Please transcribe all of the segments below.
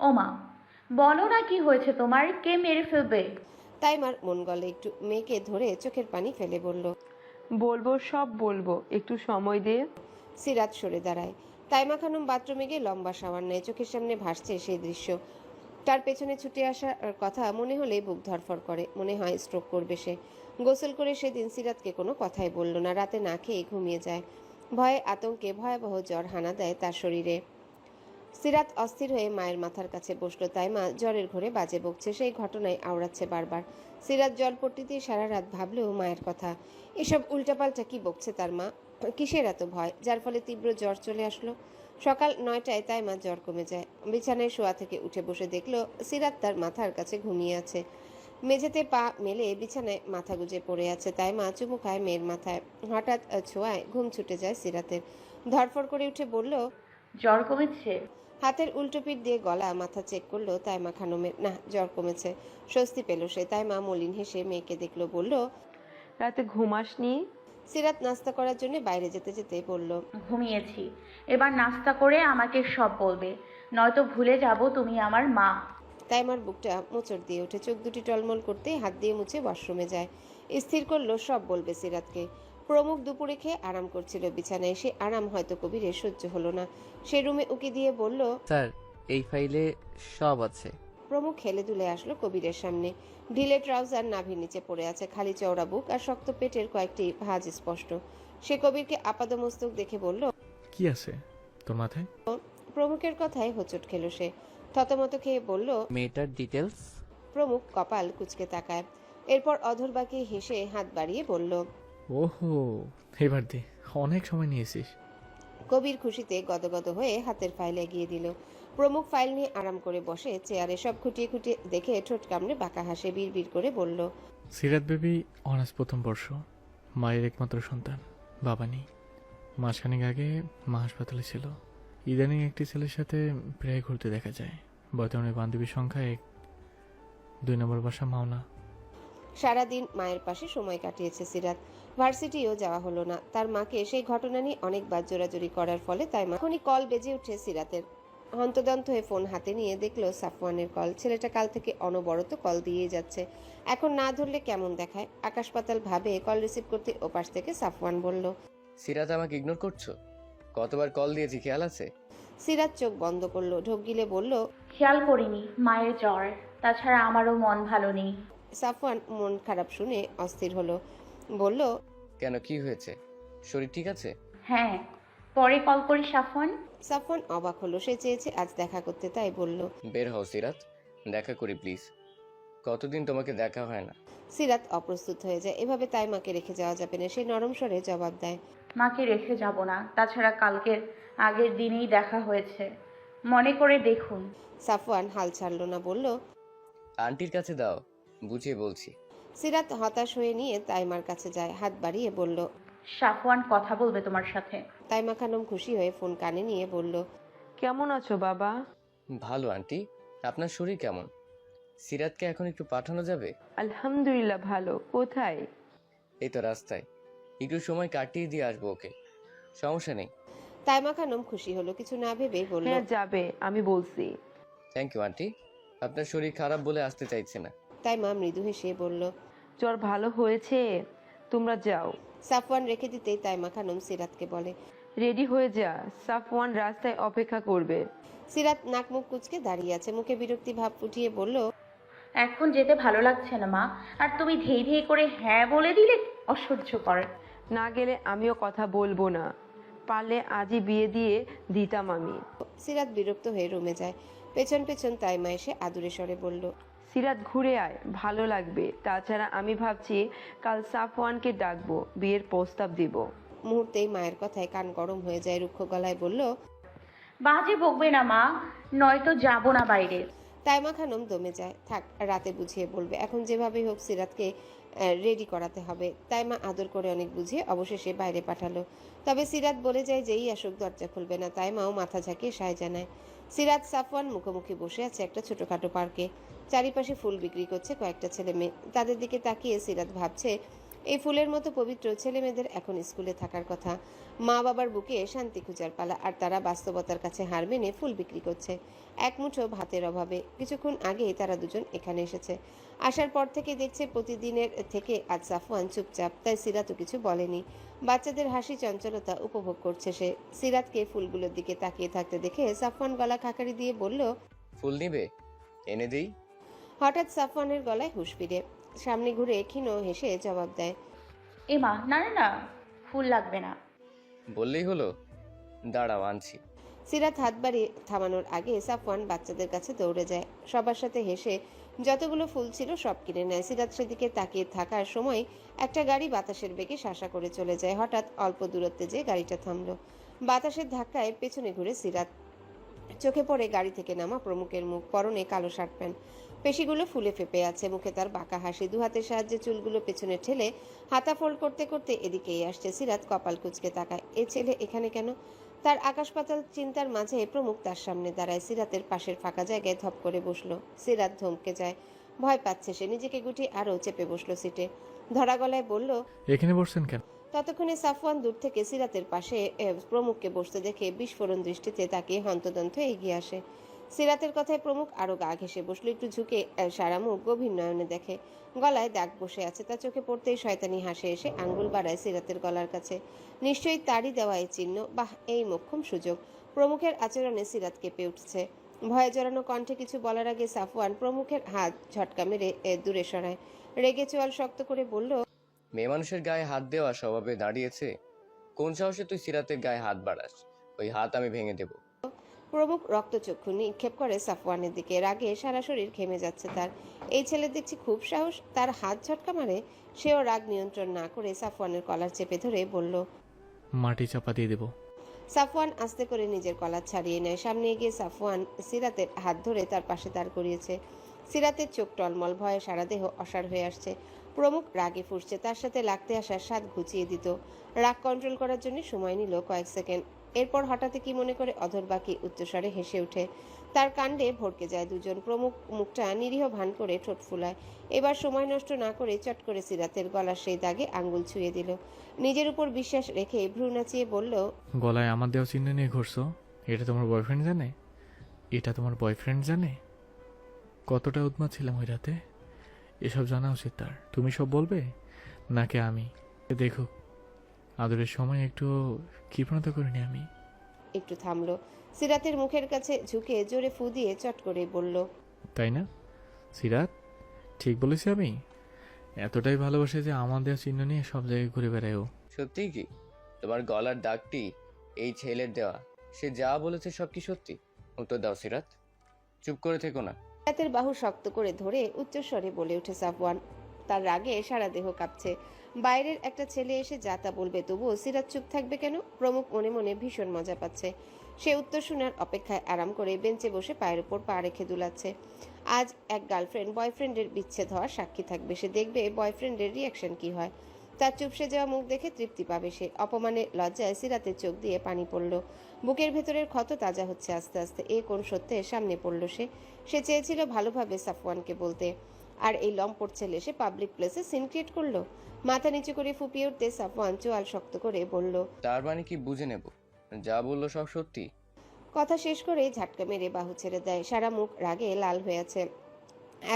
ওমা, বলো না কি হয়েছে তোমার? কে মেরে ফেলবে? তাইমার মন গলে একটু, মেয়েকে ধরে চোখের পানি ফেলে বলল। বলবো, সব বলবো, একটু সময় দে। সিরাত সরে দাঁড়ায়। তাইমা খানম বাথরুমে গিয়ে লম্বা শাওয়ার নেয়। চোখের সামনে ভাসছে সেই দৃশ্য। তার পেছনে ছুটে আসার কথা মনে হলেই বুক ধড়ফড় করে, মনে হয় স্ট্রোক করবে সে। গোসল করে সেদিন সিরাতকে কোনো কথাই বলল না, রাতে না খেয়ে ঘুমিয়ে যায়। ভয়ে আতঙ্কে ভয়াবহ জ্বর হানা দেয় তার শরীরে। সিরাত অস্থির হয়ে মায়ের মাথার কাছে বসলো। তাইমা জ্বরের ঘোরে বাজে বকছে, সেই ঘটনায় আওড়াচ্ছে বারবার। সিরাত জলপট্টিতে সারা রাত ভাবলেও মায়ের কথা। এসব উল্টাপাল্টা কি বকছে তার মা? কিসের এত ভয়, যার ফলে তীব্র জ্বর চলে আসলো? সকাল 9টায় তাইমার জ্বর কমে যায়। বিছানায় শোয়া থেকে উঠে বসে দেখলো সিরাত তার মাথার কাছে ঘুমিয়ে আছে। মেঝেতে পা মেলে বিছানায় মাথা গুজে পড়ে আছে। তাইমা চুমু খায় মেয়ের মাথায়। হঠাৎ ছোঁয়ায় ঘুম ছুটে যায় সিরাতের। ধরফর করে উঠে বলল। জ্বর কমেছে? হাতের উল্টো পিঠ দিয়ে গলা মাথা চেক করলো তাইমা খানমের। না, জ্বর কমেছে। স্বস্তি পেল সে। তাইমা মলিন হেসে মেয়েকে দেখলো, বলল। রাতে ঘুমাসনি? সিরাত নাস্তা করার জন্য বাইরে যেতে যেতে বলল। ঘুমিয়েছি। এবার নাস্তা করে আমাকে সব বলবে, নয়তো ভুলে যাব তুমি আমার মা। তাইমার বুকটা মোচড় দিয়ে ওঠে। চোখ দুটি টলমল করতেই হাত দিয়ে মুছে ওয়াশরুমে যায়। স্থির করলো সব বলবে সিরাতকে। প্রমুখ দুপুরে খেয়ে আরাম করছিল বিছানায়। সে আরাম হয়তো কবিরের সহ্য হলো না। সে রুমে উকি দিয়ে বলল। স্যার, এই ফাইলে সব আছে। প্রমুখ খেলে দুলে আসলো কবিরের সামনে। ঢিলে ট্রাউজার নাভির নিচে পড়ে আছে, খালি চওড়া বুক আর শক্ত পেটের কয়েকটি ভাঁজ স্পষ্ট। সে কবিরকে আপাদমস্তক দেখে বলল। কি আছে তোর মাথায়? প্রমুখের কথায় হোঁচট খেল সে। থতমত খেয়ে বলল। মেয়েটার ডিটেলস। প্রমুখ কপাল কুঁচকে তাকায়। এরপর অধর বাঁকিয়ে হেসে হাত বাড়িয়ে বলল। ওহো, এবার দে, অনেক সময় নিয়েছিস। কবির খুশিতে গদগদ হয়ে হাতের ফাইল এগিয়ে দিল। প্রমুখ ফাইল নিয়ে আরাম করে বসে চেয়ারে। সব খুঁটিয়ে খুঁটিয়ে দেখে ঠোঁট কামড়ে বাঁকা হাসে, বিড় করে বলল। সিরাত বেবি অনার্স প্রথম বর্ষ, মায়ের একমাত্র সন্তান, বাবা নেই। মাসখানেক আগে মা হাসপাতালে ছিল। ইদানিং একটি ছেলের সাথে প্রায় ঘুরতে দেখা যায়। বর্তমানে বান্ধবীর সংখ্যা 1। 2 নম্বর বাসা মাওনা। সারাদিন মায়ের পাশে সময় কাটিয়েছে সিরাত। ভার্সিটিও যাওয়া হলো না। তার মাকে সেই ঘটনা নিয়ে অনেকবার জোরাজোরি করার ফলে তাই মা এখনই কল বেজে উঠে সিরাতের। হন্তদন্ত হয়ে ফোন হাতে নিয়ে দেখলো সাফওয়ানের কল। ছেলেটা কাল থেকে অনবরত কল দিয়েই যাচ্ছে। এখন না ধরলে কেমন দেখায়। আকাশ পাতাল ভাবে কল রিসিভ করতে ওপাশ থেকে সাফওয়ান বলল। সিরাত, আমাকে ইগনোর করছো? কতবার কল দিয়েছি, খেয়াল আছে? সিরাত চোখ বন্ধ করলো, ঢোক গিলে বলল। খেয়াল করিনি, মায়ের জ্বর। তাছাড়া আমারও মন ভালো নেই। সাফওয়ান মন খারাপ শুনে অস্থির হলো, বলল। কেন, কি হয়েছে? শরীর ঠিক আছে? হ্যাঁ, পরে কল করি সাফওয়ান। সাফওয়ান অবাক হলো। সে চেয়েছে আজ দেখা করতে, তাই বলল। বের হও সিরাত, দেখা করি প্লিজ। কতদিন তোমাকে দেখা হয় না। সিরাত অপ্রস্তুত হয়ে যায়। এভাবে তাই মাকে রেখে যাওয়া যাবে না। সে নরম স্বরে জবাব দেয়। মাকে রেখে যাব না। তাছাড়া কালকের আগের দিনেই দেখা হয়েছে, মনে করে দেখুন। সাফওয়ান হাল ছাড়ল না, বলল। আন্টির কাছে দাও, বুঝিয়ে বলছি। সিরাত হতাশ হয়ে নিয়ে তাইমার কাছে যায়, হাত বাড়িয়ে বলল। সাফওয়ান কথা বলবে তোমার সাথে। তাইমা খানম খুশি হয়ে ফোন কানে নিয়ে বলল। কেমন আছো বাবা? ভালো আন্টি, আপনার শরীর কেমন? সিরাতকে এখন একটু পাঠানো যাবে? আলহামদুলিল্লাহ ভালো। কোথায়? এই তো রাস্তায়, একটু সময় কাটিয়ে দিয়ে আসবো ওকে, সমস্যা নেই। তাইমা খানম খুশি হলো, কিছু না ভেবেই বলল। হ্যাঁ যাবে, আমি বলছি। থ্যাংক ইউ আন্টি, আপনার শরীর খারাপ বলে আসতে চাইছে না। তাইমা মৃদু হেসে বলল। জ্বর ভালো হয়েছে, তোমরা যাও। সাফওয়ান রেখে দিতেই তাইমা খানম সিরাতকে বলে। রেডি হয়ে যা, সাফওয়ান রাস্তায় অপেক্ষা করবে। সিরাত নাক মুখ কুচকে দাঁড়িয়ে আছে, মুখে বিরক্তি ভাব ফুটিয়ে বলল। এখন যেতে ভালো লাগছে না মা, আর তুমি ধেই ধেই করে হ্যাঁ বলে দিলে অসহ্য করে। না গেলে আমিও কথা বলবো না, পারলে আজই বিয়ে দিয়ে দিতাম আমি। সিরাত বিরক্ত হয়ে রুমে যায়। পেছন পেছন তাইমা এসে আদুরে স্বরে বলল। সিরাত ঘুরে আয়, ভালো লাগবে। তাছাড়া আমি ভাবছি কাল সাফওয়ানকে ডাকবো, বিয়ের প্রস্তাব দিব। মুহূর্তেই মায়ের কথায় কান গরম হয়ে যায়। রুক্ষ গলায় বলল। বাজে বকবে না মা, নয়তো যাব না বাইরে। তাইমা খানম দমে যায়। থাক, রাতে বুঝিয়ে বলবে। এখন যেভাবেই হোক সিরাতকে রেডি করাতে হবে। তাইমা আদর করে অনেক বুঝিয়ে অবশেষে বাইরে পাঠালো। তবে সিরাত বলে যায় যেই আসুক দরজা খুলবে না। তাইমাও মাথা ঝাঁকিয়ে সায় জানায়। সিরাত সাফওয়ান মুখোমুখি বসে আছে একটা ছোটখাটো পার্কে। চারিপাশে ফুল বিক্রি করছে কয়েকটা ছেলে মেয়ে। তাদের দিকে তাকিয়ে সিরাত ভাবছে এই ফুলের মতো পবিত্র ছেলেমেয়েদের এখন স্কুলে থাকার কথা। মা বাবার বুকে শান্তি খুঁজার পালা, আর তারা বাস্তবতার কাছে হার মেনে ফুল বিক্রি করছে এক মুঠো ভাতের অভাবে। কিছুক্ষণ আগেই তারা দুজন এখানে এসেছে। আসার পর থেকে দেখছে প্রতিদিনের থেকে আজ সাফওয়ান চুপচাপ, তাই সিরাতও কিছু বলেনি। বাচ্চাদের হাসি চঞ্চলতা উপভোগ করছে সে। সিরাতকে ফুলগুলোর দিকে তাকিয়ে থাকতে দেখে সাফওয়ান গলা খাকারি দিয়ে বলল, ফুল নিবে? এনে দিই। হঠাৎ সাফওয়ানের গলায় হুঁশ ফিরে সামনে ঘুরে ক্ষীণ হেসে জবাব দেয়, এমা, না না না, ফুল লাগবে না। বললেই হলো। দাঁড়াও, আনছি। সিরাত হাত বাড়িয়ে থামানোর আগে সাফওয়ান বাচ্চাদের কাছে দৌড়ে যায়। সবার সাথে হেসে যতগুলো ফুল ছিল সব কিনে নেয়। সিরাত সেদিকে তাকিয়ে থাকার সময় একটা গাড়ি বাতাসের বেগে শাসা করে চলে যায়। হঠাৎ অল্প দূরত্বে যে গাড়িটা থামলো। বাতাসের ধাক্কায় পেছনে ঘুরে সিরাত। চোখে পড়ে গাড়ি থেকে নামা প্রমুখের মুখ, পরনে কালো শার্ট প্যান্ট, পেশিগুলো ফুলে ফেপে আছে, মুখে তার বাঁকা হাসি। দু হাতের সাহায্যে চুলগুলো পেছনে ঠেলে হাতা ফোল্ড করতে করতে এদিকেই আসছে। সিরাত কপাল কুঁচকে তাকায়, এ ছেলে এখানে কেন? তার আকাশ পাতাল চিন্তার মাঝে প্রমুখ তার সামনে দাঁড়ায়। সিরাতের পাশের ফাঁকা জায়গায় ধপ করে বসলো। সিরাত ধমকে যায়, ভয় পাচ্ছে সে। নিজেকে গুটিয়ে আরও চেপে বসলো সিটে। ধরা গলায় বলল, এখানে বসছেন কেন? ততক্ষণে সাফওয়ান দূর থেকে সিরাতের পাশে প্রমুখকে বসতে দেখে বিস্ফোরণ দৃষ্টিতে তাকিয়ে হন্তদন্ত এগিয়ে আসে। সিরাতের কথায় প্রমুখ আরো গা ঘেঁষে বসলো। একটু ঝুঁকে সারা মুখ গভীর নয়নে দেখে। গলায় দাগ বসে আছে। তার চোখে পড়তেই শয়তানি হাসে এসে আঙ্গুল বাড়ায় সিরাতের গলার কাছে। নিশ্চয়ই তারই দেওয়া এই চিহ্ন। বাহ, এই মোক্ষম সুযোগ। প্রমুখের আচরণে সিরাত কেঁপে উঠছে। ভয়ে জড়ানো কণ্ঠে কিছু বলার আগে সাফওয়ান প্রমুখের হাত ঝটকা মেরে দূরে সরায়। রেগে চোয়াল শক্ত করে বলল, মেয়ে মানুষের গায়ে হাত দেওয়া স্বভাবে দাঁড়িয়েছে? কোন সাহসে তুই সিরাতের গায়ে হাত বাড়াস? ওই হাত আমি ভেঙে দেব। প্রমুখ রক্তচক্ষু নিক্ষেপ করে সাফওয়ানের দিকে। রাগে সারা শরীর ঘেমে যাচ্ছে তার। এই ছেলে দেখছি খুব সাহস, তার হাত ঝটকা মারে। সেও রাগ নিয়ন্ত্রণ না করে সাফওয়ানের কলার চেপে ধরে বলল, মাটি চাপা দিয়ে দেবো। সাফওয়ান আস্তে করে নিজের কলার ছাড়িয়ে নেয়। সামনে এগিয়ে সাফওয়ান সিরাতের হাত ধরে তার পাশে দাঁড় করিয়েছে। সিরাতের চোখ টলমল, ভয়ে সারা দেহ অসাড় হয়ে আসছে। প্রমুখ রাগে ফুঁসছে। তার সাথে লাগতে আসার স্বাদ ঘুচিয়ে দিত। রাগ কন্ট্রোল করার জন্য সময় নিল কয়েক সেকেন্ড। এরপর হঠাৎ কি মনে করে অধরবাকি উচ্চস্বরে হেসে ওঠে। তার কাণ্ডে ভড়কে যায় দুজন। প্রমুখ মুখটা নিরীহ ভান করে ঠোঁট ফুলায়। এবার সময় নষ্ট না করে চট করে সিরাতের গলার সেই দাগে আঙ্গুল ছুঁয়ে দিল। নিজের উপর বিশ্বাস রেখে ভ্রু নাচিয়ে বলল, গলায় আমার দেওয়া চিহ্ন নিয়ে ঘুরছো? এটা তোমার বয়ফ্রেন্ড জানে? এটা তোমার বয়ফ্রেন্ড জানে? কতটা উন্মাদ ছিলাম ওই রাতে, এসব জানা উচিত তার। তুমি সব বলবে নাকি আমি? দেখুক, আদরের সময় একটু কৃপণতা করিনি আমি। একটু থামলো। সিরাতের মুখের কাছে ঝুঁকে জোরে ফু দিয়ে চট করে বলল, তাই না সিরাত? ঠিক বলেছি আমি? এতটাই ভালোবাসে যে আমার দেওয়া চিহ্ন নিয়ে সব জায়গায় ঘুরে বেড়ায় ও। সত্যিই কি তোমার গলার দাগটি এই ছেলের দেওয়া? সে যা বলেছে সব কি সত্যি? উত্তর দাও সিরাত, চুপ করে থেকো না। সিরাতের বাহু শক্ত করে ধরে উচ্চস্বরে বলে ওঠে সাফওয়ান। তার রাগে সারা দেহ কাঁপছে। বাইরের একটা ছেলে এসে যা তা বলবে, তবুও সিরাত চুপ থাকবে কেন? প্রমুখ মনে মনে ভীষণ মজা পাচ্ছে। সে উত্তর শোনার অপেক্ষায় আরাম করে বেঞ্চে বসে পায়ের উপর পা রেখে দুলাচ্ছে। আজ এক গার্লফ্রেন্ড বয়ফ্রেন্ডের বিচ্ছেদ হওয়ার সাক্ষী থাকবে। সে দেখবে বয়ফ্রেন্ডের রিয়াকশন কি হয়। তার চুপসে যাওয়া মুখ দেখে তৃপ্তি পাবে সে। অপমানে লজ্জায় সিরাতের চোখ দিয়ে পানি পড়ল। বুকের ভেতরের ক্ষত তাজা হচ্ছে আস্তে আস্তে। এ কোন সত্যে সামনে পড়ল সে। সে চেয়েছিল ভালোভাবে সাফওয়ানকে বলতে, আর এই লম্পট ছেলে সে পাবলিক প্লেসে সিন ক্রিয়েট করলো। মাথা নিচু করে ফুপিয়ে উঠতে সাফওয়ান চোয়াল শক্ত করে বলল, তার মানে কি বুঝে নেব যা বললো সব সত্যি? কথা শেষ করে ঝাটকা মেরে বাহু ছেড়ে দেয়। সারা মুখ রাগে লাল হয়ে আছে।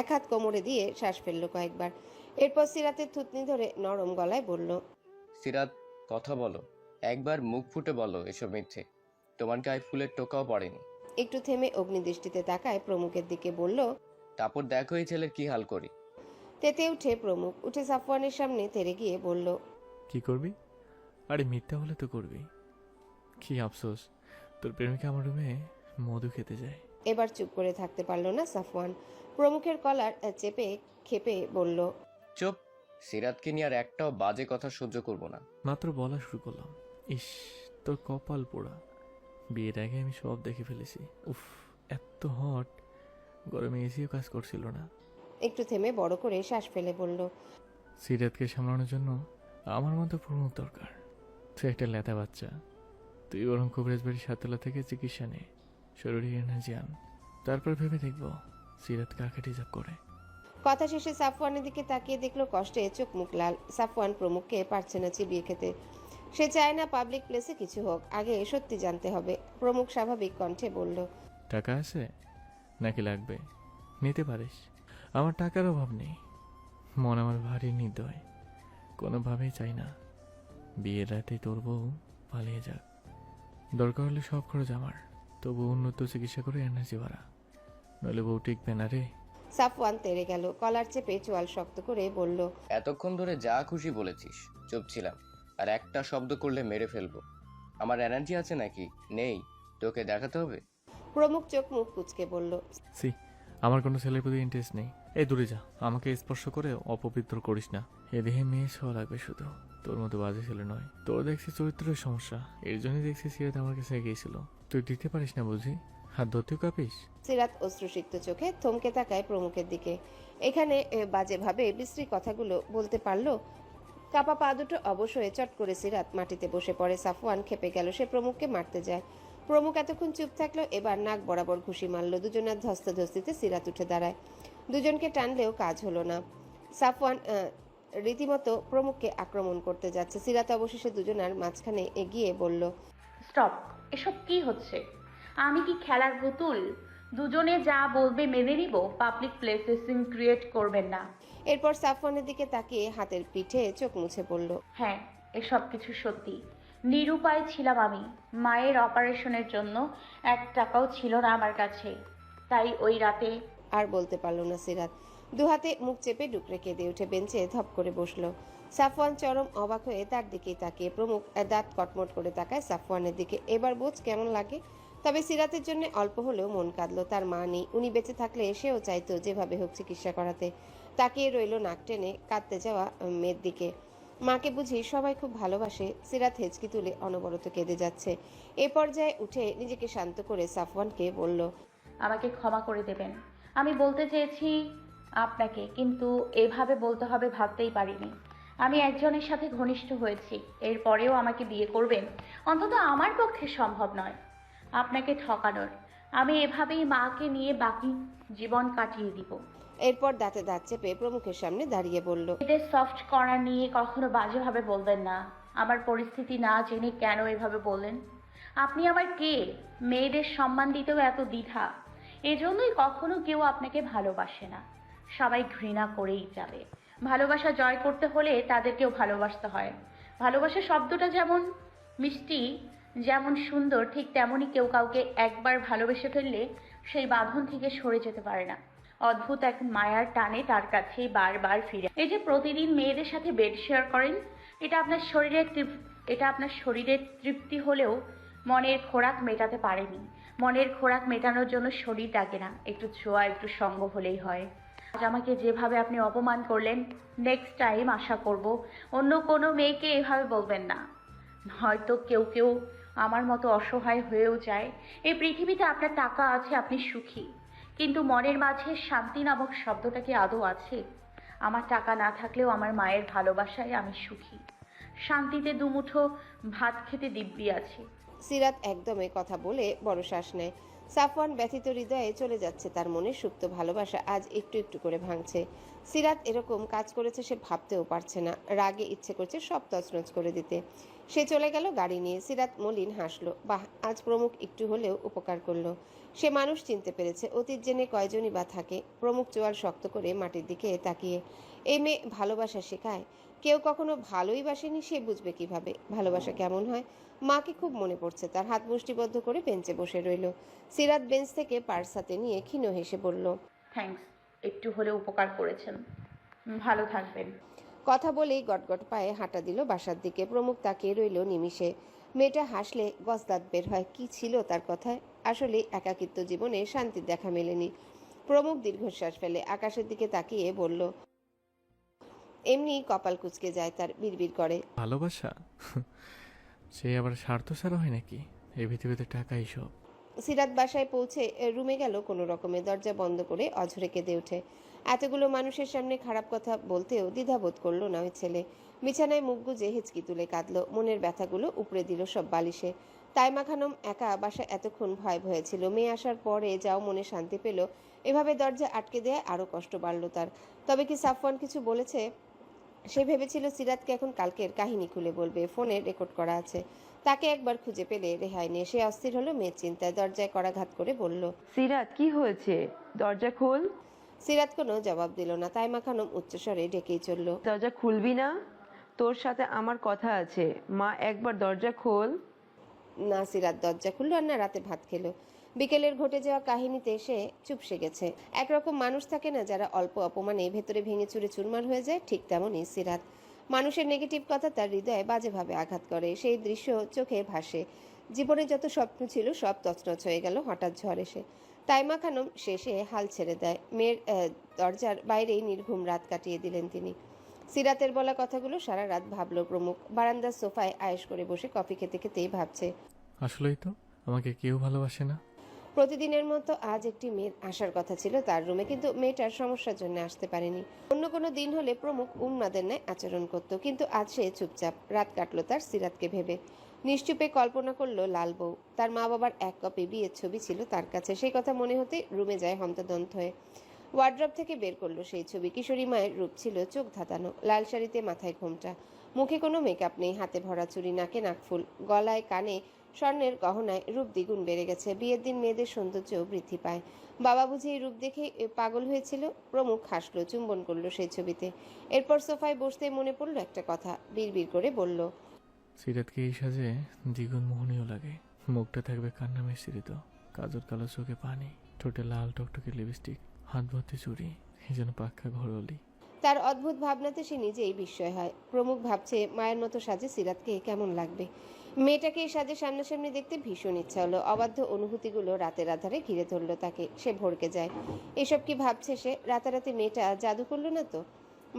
এক হাত কোমরে দিয়ে শ্বাস ফেললো কয়েকবার। এরপর সিরাতের থুতনি ধরে নরম গলায় বলল, সিরাত, কথা বলো, একবার মুখ ফুটে বলো এসব মিথ্যে। তোমার গায়ে ফুলের টোকাও পড়েনি। একটু থেমে অগ্নিদৃষ্টিতে তাকায় প্রমুখের দিকে বলল, তারপর দেখো এই ছেলের কি হাল করি। তেতে উঠে প্রমুখ উঠে সাফওয়ানের সামনে তেরে গিয়ে বলল, কি করবি? আরে মিথ্যা হলে তো করবি। কি আফসোস, তোর প্রেমিকা আমার রুমে মধু খেতে যায়। এবার চুপ করে থাকতে পারল না সাফওয়ান। প্রমুখের কলার চেপে খেপে বলল, চুপ। সিরাতকে নিয়ে আর একটাও বাজে কথা সহ্য করবো না। মাত্র বলা শুরু করলাম। ইস, তোর কপাল পোড়া। বিয়ের আগে আমি সব দেখে ফেলেছি। উফ, এত হট, গরমে এসিও কাজ করছিল না। একটু থেমে বড় করে শ্বাস ফেলে বলল, সিরাতকে সামলানোর জন্য আমার মতো প্রমুখ দরকার। তুই একটা লেতা বাচ্চা। তুই বরং কবিরাজ বাড়ির সাততলা থেকে চিকিৎসা নে, শরীরে এনার্জি আন, তারপর ভেবে দেখবো সিরাত কাকে ডিজার্ভ করে। কথা শেষে সাফওয়ানের দিকে তাকিয়ে দেখলো কষ্টে চোখ মুখ লাল। সাফওয়ান প্রমুখকে পারছে না চিবিয়ে খেতে। সে চায় না পাবলিক প্লেসে কিছু হোক, আগে সত্যি জানতে হবে। প্রমুখ স্বাভাবিক কণ্ঠে বলল, টাকা আছে নাকি লাগবে? নিতে পারিস, আমার টাকার অভাব নেই। মন আমার ভারী নির্দয়, কোনোভাবেই চাই না বিয়ের রাতে তোর বউ পালিয়ে যাক। দরকার হলে সব খরচ আমার, তবু উন্নত চিকিৎসা করে এনার্জি বাড়া, নইলে বউ টিকবে না রে। সাফওয়ান তেড়ে গেল, কলার চেপে চোয়াল শক্ত করে বলল, এতক্ষণ ধরে যা খুশি বলেছিস, চুপ ছিলাম। আর একটা শব্দ করলে মেরে ফেলবো। আমার এনার্জি আছে নাকি নেই তোকে দেখাতে হবে? প্রমুখ চোখ মুখ কুচকে বলল, সি, আমার কোনো ছেলের প্রতি ইন্টারেস্ট নেই। এই দূরে যা, আমাকে স্পর্শ করে অপবিত্র করিস না। এ দেহে মেয়ে ছোঁয়া লাগবে শুধু, তোর মতো বাজে ছেলে নয়। তোর দেখছি চরিত্রের সমস্যা, এর জন্যই দেখছি সিরাত আমার কাছে গিয়েছিল। তুই দিতে পারিস না বুঝি? হাত ধরতেও কাঁপিস? সিরাত অশ্রুসিক্ত চোখে থমকে তাকায় প্রমুখের দিকে। এখানে বাজেভাবে বিশ্রী কথাগুলো বলতে পারলো? কাপা পা দুটো অবশ্যই চট করে সিরাত মাটিতে বসে পড়ে। সাফওয়ান খেপে গেল, সে প্রমুখকে মারতে যায়। প্রমুখ এতক্ষণ চুপ থাকলো, এবার নাক বরাবর ঘুষি মারল। দুজনের ধস্তাধস্তিতে সিরাত উঠে দাঁড়ায়। দুজনকে টানলেও কাজ হলো না। সাফওয়ান রীতিমতো প্রমুখকে আক্রমণ করতে যাচ্ছে। সিরাত অবশেষে দুজনার মাঝখানে এগিয়ে বলল, স্টপ, এসব কি হচ্ছে? আমি কি খেলার পুতুল? দুজনে যা বলবে মেনে নিব। পাবলিক প্লেসে সিন ক্রিয়েট করবেন না। এরপর সাফওয়ানের দিকে তাকিয়ে হাতের পিঠে চোখ মুছে বলল, হ্যাঁ, এসব কিছু সত্যি। নিরুপায় ছিলাম আমি। মায়ের অপারেশনের জন্য 1 টাকাও ছিল না আমার কাছে। তাই ওই রাতে আর বলতে পারল না সিরাত। দুহাতে মুখ চেপে ডুকরে কেঁদে উঠে বেঞ্চে ধপ করে বসলো। সাফওয়ান চরম অবাক হয়ে তার দিকেই তাকিয়ে। প্রমুখ দাঁত কটমট করে তাকায় সাফওয়ানের দিকে। এবার বোঝ কেমন লাগে। তবে সিরাতের জন্য অল্প হলেও মন কাঁদলো। তার মা নেই, উনি বেঁচে থাকলে সেও চাইতো যেভাবে হোক চিকিৎসা করাতে। তাকিয়ে রইল নাক টেনে কাঁদতে যাওয়া মেয়ের দিকে। মাকে বুঝি সবাই খুব ভালোবাসে। সিরাত হেঁচকি তুলে অনবরত কেঁদে যাচ্ছে। এ পর্যায়ে উঠে নিজেকে শান্ত করে সাফওয়ানকে বলল, আমাকে ক্ষমা করে দেবেন। আমি বলতে চেয়েছি আপনাকে, কিন্তু এভাবে বলতে হবে ভাবতেই পারিনি। আমি একজনের সাথে ঘনিষ্ঠ হয়েছি, এরপরেও আমাকে বিয়ে করবেন? অন্তত আমার পক্ষে সম্ভব নয় আপনাকে ঠকানোর। আমি এভাবেই মাকে নিয়ে বাকি জীবন কাটিয়ে দিব। এরপর দাঁতে দাঁত চেপে প্রমুখের সামনে দাঁড়িয়ে বলল, এদের সফট কর্নার নিয়ে কখনো বাজেভাবে বলবেন না। আমার পরিস্থিতি না জেনে কেন এভাবে বললেন? আপনি আমার কে? মেয়েদের সম্মান দিতেও এত দ্বিধা। এজন্যই কখনো কেউ আপনাকে ভালোবাসে না, সবাই ঘৃণা করেই যাবে। ভালোবাসা জয় করতে হলে তাদেরকেও ভালোবাসতে হয়। ভালোবাসা শব্দটা যেমন মিষ্টি, যেমন সুন্দর, ঠিক তেমনই কেউ কাউকে একবার ভালোবেসে ফেললে সেই বাঁধন থেকে সরে যেতে পারে না। অদ্ভুত এক মায়ার টানে তার কাছেই বারবার ফিরে। এই যে প্রতিদিন মেয়েদের সাথে বেড শেয়ার করেন, এটা আপনার শরীরের তৃপ্তি হলেও মনের খোরাক মেটাতে পারেনি। মনের খোরাক মেটানোর জন্য শরীর ডাকে না, একটু ছোঁয়া, একটু সঙ্গ হলেই হয়। আজ আমাকে যেভাবে আপনি অপমান করলেন, নেক্সট টাইম আশা করব অন্য কোনো মেয়েকে এভাবে বলবেন না। হয়তো কেউ কেউ আমার মতো অসহায় হয়েও যায়। এই পৃথিবীতে আপনার টাকা আছে, আপনি সুখী, কিন্তু মনের মাঝে শান্তি নামক শব্দটা কি আদৌ আছে? আমার টাকা না থাকলেও আমার মায়ের ভালোবাসায় আমি সুখী। শান্তিতে দুমুঠো ভাত খেতে দিব্যি আছে। সিরাত একদমই কথা বলে বড় শ্বাস নেয়। সাফওয়ান ব্যথিত হৃদয়ে চলে যাচ্ছে। তার মনে সুপ্ত ভালোবাসা আজ একটু একটু করে ভাঙছে। সিরাত এরকম কাজ করেছে সে ভাবতেও পারছে না। রাগে ইচ্ছে করছে সব তছনছ করে দিতে। সে চলে গেল গাড়ি নিয়ে। সিরাত মলিন হাসলো। বাহ, আজ প্রমুখ একটু হলেও উপকার করলো। সে মানুষ চিনতে পেরেছে। অতীত জেনে কয়জনই বা থাকে। প্রমুখ চোয়াল শক্ত করে মাটির দিকে তাকিয়ে। এই মেয়ে ভালোবাসা শেখায়? কেউ কখনো ভালোই বাসেনি, সে বুঝবে কিভাবে ভালোবাসা কেমন হয়। মাকে খুব মনে পড়ছে তার। হাত মুষ্টিবদ্ধ করে বেঞ্চে বসে রইল। সিরাত বেঞ্চ থেকে পার্স হাতে নিয়ে ক্ষীণ হেসে বলল, থ্যাঙ্কস, একটু হলেও উপকার করেছেন। ভালো থাকবেন। কথা বলেই গটগট পায়ে হাঁটা দিল বাসার দিকে। প্রমুখ তাকিয়ে রইল নিমিষে। মেয়েটা হাসলে গজদাঁত বের হয়। কি ছিল তার কথায়? আসলে একাকিত্ব জীবনে শান্তির দেখা মেলেনি। প্রমুখ দীর্ঘশ্বাস ফেলে আকাশের দিকে তাকিয়ে বলল, এমনি কপাল কুঁচকে যায় তার। বিড়বিড় করে, ভালোবাসা সে আবার স্বার্থ ছাড়া হয় নাকি? এই পৃথিবীতে টাকাই সব। সিরাত বাসায় পৌঁছে রুমে গেল কোনো রকমে। দরজা বন্ধ করে অঝরে কেঁদে ওঠে। এতগুলো মানুষের সামনে খারাপ কথা বলতেও দ্বিধাবোধ করলো না ওই ছেলে। বিছানায় মুখ গুজে হিচকি তুলে কাঁদলো। মনের ব্যথাগুলো উপড়ে দিল সব বালিশে। তাইমা খানম একা বাসায় এতক্ষণ ভয় ভয়ে ছিল। মেয়ে আসার পরে যাও মনে শান্তি পেল। এভাবে দরজা আটকে দেয় আরও কষ্ট বাড়ল তার। তবে কি সাফওয়ান কিছু বলেছে? সে ভেবেছিল সিরাতকে এখন কালকের কাহিনী খুলে বলবে, ফোনে রেকর্ড করা আছে। তাকে একবার খুঁজে পেলে রেহাই নিয়ে সে অস্থির হলো মেয়ের চিন্তায়। দরজায় করাঘাত করে বলল। সিরাত, কি হয়েছে? দরজা খোল। সিরাত কোনো জবাব দিল না। তাইমা খানম উচ্চস্বরে ডেকেই চলল। দরজা খুলবি না? তোর সাথে আমার কথা আছে। মা, একবার দরজা খোল। না সিরাত দরজা খুললো আর না রাতে ভাত খেলো। বিকেলের ঘটে যাওয়া কাহিনীতে সে চুপসে গেছে। একরকম মানুষ থাকে না যারা অল্প অপমানে ভেতরে ভেঙে চুরে চুরমার হয়ে যায়, ঠিক তেমনই সিরাত। মানুষের নেগেটিভ কথা তার হৃদয়ে বাজেভাবে আঘাত করে। সেই দৃশ্য চোখে ভাসে। জীবনে যত স্বপ্ন ছিল সব তছনছ হয়ে গেল হঠাৎ ঝড় এসে। তাইমা খানম শেষে হাল ছেড়ে দেয়। মেয়ের দরজার বাইরেই নির্ঘুম রাত কাটিয়ে দিলেন তিনি। সিরাতের বলা কথাগুলো সারা রাত ভাবলো প্রমুখ। বারান্দার সোফায় আয়েশ করে বসে কফি খেতে খেতেই ভাবছে, আসলেই তো আমাকে কেউ ভালোবাসে না। প্রতিদিনের মতো আজ একটি মেয়ের আসার কথা ছিল তার রুমে, কিন্তু মেয়েটার সমস্যার জন্য আসতে পারেনি। অন্য কোনো দিন হলে প্রমুখ উন্মাদের ন্যায় আচরণ করত, কিন্তু আজ সে চুপচাপ। রাত কাটলো তার সিরাতকে ভেবে। নিশ্চুপে কল্পনা করলো লাল বউ। তার মা বাবার এক কপি বিয়ের ছবি ছিল তার কাছে। সেই কথা মনে হতে রুমে যায় হন্তদন্ত হয়ে। ওয়ার্ড্রপ থেকে বের করলো সেই ছবি। কিশোরী মায়ের রূপ ছিল চোখ ধাঁধানো, লাল শাড়িতে মাথায় ঘোমটা, মুখে কোনো মেকআপ নেই, হাতে ভরা চুড়ি, নাকে নাকফুল, গলায় কানে স্বর্ণের গহনায় রূপ দ্বিগুণ বেড়ে গেছে। বিয়ের দিন মেয়েদের সৌন্দর্যও বৃদ্ধি পায়। বাবা বুঝি এই রূপ দেখে পাগল হয়েছিল। প্রমুখ হাসলো, চুম্বন করলো সেই ছবিতে। এরপর সোফায় বসতে মনে পড়লো একটা কথা, বিড়বিড় করে বলল। সিরাতকে এই সাজে দ্বিগুণ মোহনীয় লাগে। মুখটা থাকবে কান্না মিশ্রিত, কাজল কালো চোখে পানি, ঠোঁটে লাল টকটকে লিপস্টিক, হাত ভর্তি চুড়ি, এই যেন পাক্কা ঘরওয়ালি। তার অদ্ভুত ভাবনাতে সে নিজেই বিস্ময় হয়। প্রমুখ ভাবছে মায়ের মতো সাজে সিরাতকে কেমন লাগবে। মেয়েটাকে এই সাজে সামনাসামনি দেখতে ভীষণ ইচ্ছা হলো। অবাধ্য অনুভূতিগুলো রাতের আধারে ঘিরে ধরলো তাকে। সে ভড়কে যায়। এসব কি ভাবছে সে? রাতারাতি মেয়েটা জাদু করলো না তো?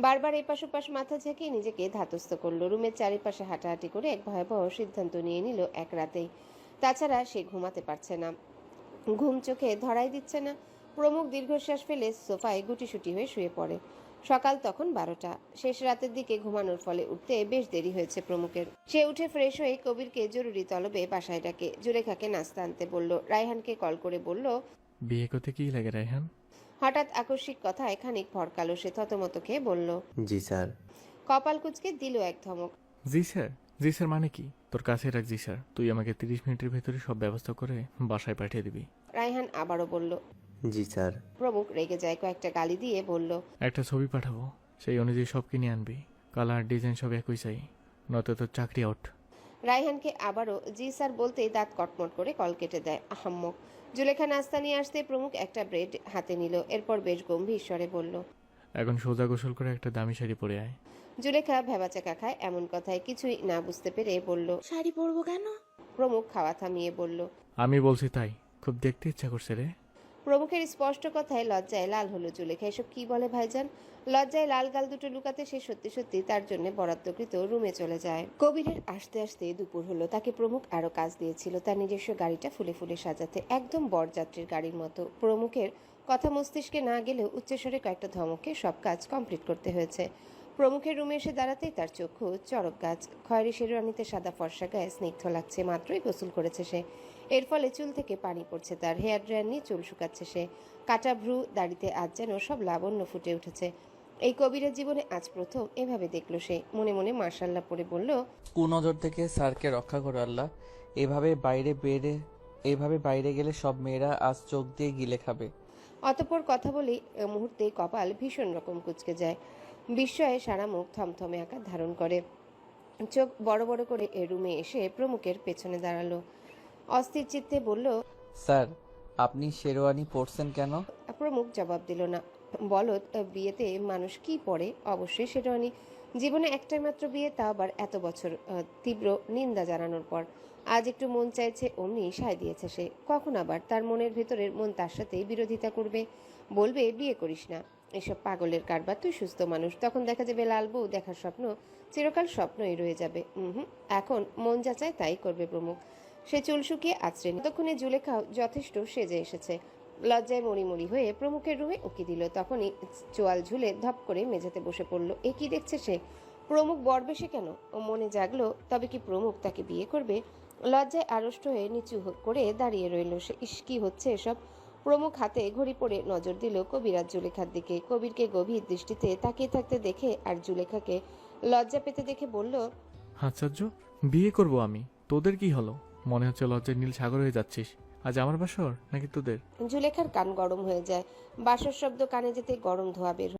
বারবার এপাশ ওপাশ মাথা ঝাঁকিয়ে নিজেকে ধাতস্থ করলো। রুমের চারিপাশে হাঁটাহাঁটি করে এক ভয়াবহ সিদ্ধান্ত নিয়ে নিল এক রাতেই। তাছাড়া সে ঘুমাতে পারছে না, ঘুম চোখে ধরাই দিচ্ছে না। প্রমুখ দীর্ঘশ্বাস ফেলে সোফায় গুটিসুটি হয়ে শুয়ে পড়ে। সকাল তখন 12টা। শেষ রাতের দিকে ঘুমানোর ফলে উঠতে বেশ দেরি হয়েছে প্রমুখের। সে উঠে ফ্রেশ হয়ে কবিরকে জরুরি তলবে বাসায় ডাকে। জুলেখাকে নাস্তা আনতে বলল। রায়হানকে কল করে বলল। বিয়ে করতে কি লাগে রায়হান? হঠাৎ আকস্মিক কথায় খানিক ভরকালো সে। থতমত খেয়ে বলল, জি স্যার। কপাল কুঁচকে দিল এক ধমক। জি স্যার? জি স্যার মানে কি? তোর কাছে রাখ জি স্যার। তুই আমাকে 30 মিনিটের ভেতরে সব ব্যবস্থা করে বাসায় পাঠিয়ে দিবি। রায়হান আবারও বলল। জি স্যার। প্রমুখ রেগে যায়, কয়েকটা গালি দিয়ে বলল। একটা ছবি পাঠাবো, সেই অনুযায়ী সব কিনে আনবি। কালার ডিজাইন সব একই চাই, নয়তো তোর চাকরি আউট। রায়হানকে আবারও জি স্যার বলতেই দাঁত কটমট করে কল কেটে দেয় আহাম্মক। জুলেখা নাস্তা নিয়ে আসতে প্রমুখ একটা ব্রেড হাতে নিল। এরপর বেশ গম্ভীর স্বরে বলল। এখন সোজা গোসল করে একটা দামি শাড়ি পরে আয়। জুলেখা ভেবাচাকা খায় এমন কথায় কিছুই না বুঝতে পেরে বলল। শাড়ি পরবো কেন? প্রমুখ খাওয়া থামিয়ে বলল। আমি বলছি তাই, খুব দেখতে ইচ্ছা করছে রে। প্রমুখের স্পষ্ট কথায় লজ্জায় লাল হলো জুলেখা। এসব কি বলে ভাইজান? লজ্জায় লাল গাল দুটো লুকাতে সে সত্যি সত্যি তার জন্য বরাদ্দকৃত রুমে চলে যায়। কবিরের আসতে আসতে দুপুর হলো। তাকে প্রমুখ আরো কাজ দিয়েছিল, তার নিজস্ব গাড়িটা ফুলে ফুলে সাজাতে, একদম বরযাত্রীর গাড়ির মতো। প্রমুখের কথা মস্তিষ্কে না গেলেও উচ্চস্বরে কয়েকটা ধমকে সব কাজ কমপ্লিট করতে হয়েছে। প্রমুখের রুমে এসে দাঁড়াতেই তার চক্ষু চড়ক গাছ। খয়েরি শেরওয়ানিতে সাদা ফর্সা গায়ে স্নিগ্ধ লাগছে। মাত্রই গোসল করেছে সে। এর ফলে চুল থেকে পানি পড়ছে তার। হেয়ার ড্রায়ার নিয়ে চুল শুকাচ্ছে সে। কাটা ভ্রু, দাড়িতে আজ যেন সব লাবণ্য ফুটে উঠেছে। এই কবিরের জীবনে আজ প্রথম এভাবে দেখলো সে। মনে মনে মাশাল্লাহ পড়ে বলল, কুনজর থেকে স্যারকে রক্ষা করো আল্লাহ। এভাবে বাইরে গেলে সব মেয়েরা আজ চোখ দিয়ে গিলে খাবে। অতঃপর কথা বলেই মুহূর্তে কপাল ভীষণ রকম কুঁচকে যায়। বিস্ময়ে সারা মুখ থমথমে আকার ধারণ করে। চোখ বড় বড় করে রুমে এসে প্রমুখের পেছনে দাঁড়ালো। অস্থির চিত্তে বলল, স্যার, আপনি শেরওয়ানি পরছেন কেন? প্রমুখ জবাব দিল না। বলদ বিয়েতে মানুষ কি পড়ে? অবশ্যই শেরওয়ানি। জীবনে একটাই মাত্র বিয়ে, তা আবার এত বছর। তীব্র নিন্দা জানানোর পর আজ একটু মন চাইছে, অমনি সায় দিয়েছে সে। কখন আবার তার মনের ভেতরের মন তার সাথেই বিরোধিতা করবে, বলবে বিয়ে করিস না, এসব পাগলের কারবার, তুই সুস্থ মানুষ। তখন দেখা যাবে লাল বউ দেখার স্বপ্ন চিরকাল স্বপ্নই রয়ে যাবে। এখন মন যা চায় তাই করবে প্রমুখ। সে চুল শুকিয়ে আছড়ে ততক্ষণে জুলেখাও যথেষ্ট সেজে এসেছে। লজ্জায় মরিমরি হয়ে প্রমুখের রুমে উকি দিল। তখনই চোয়াল ঝুলে ধপ করে মেঝেতে বসে পড়ল। এ কি দেখছে সে? প্রমুখ বরবেশে কেন? ও মনে জাগলো, তবে কি প্রমুখ তাকে বিয়ে করবে? লজ্জায় আড়ষ্ট হয়ে নিচু করে দাঁড়িয়ে রইল সে। ইস, কি হচ্ছে এসব? প্রমুখ হাতে ঘড়ি পড়ে নজর দিল কবির আর জুলেখার দিকে। কবিরকে গভীর দৃষ্টিতে তাকিয়ে থাকতে দেখে আর জুলেখাকে লজ্জা পেতে দেখে বলল, আশ্চর্য, বিয়ে করব আমি, তোদের কি হলো? মনে হচ্ছে লজ্জায় নীল সাগর হয়ে যাচ্ছিস। আজ আমার বাসর নাকি তোদের? জুলেখার কান গরম হয়ে যায়। বাঁশর শব্দ কানে যেতে গরম ধোঁয়া বের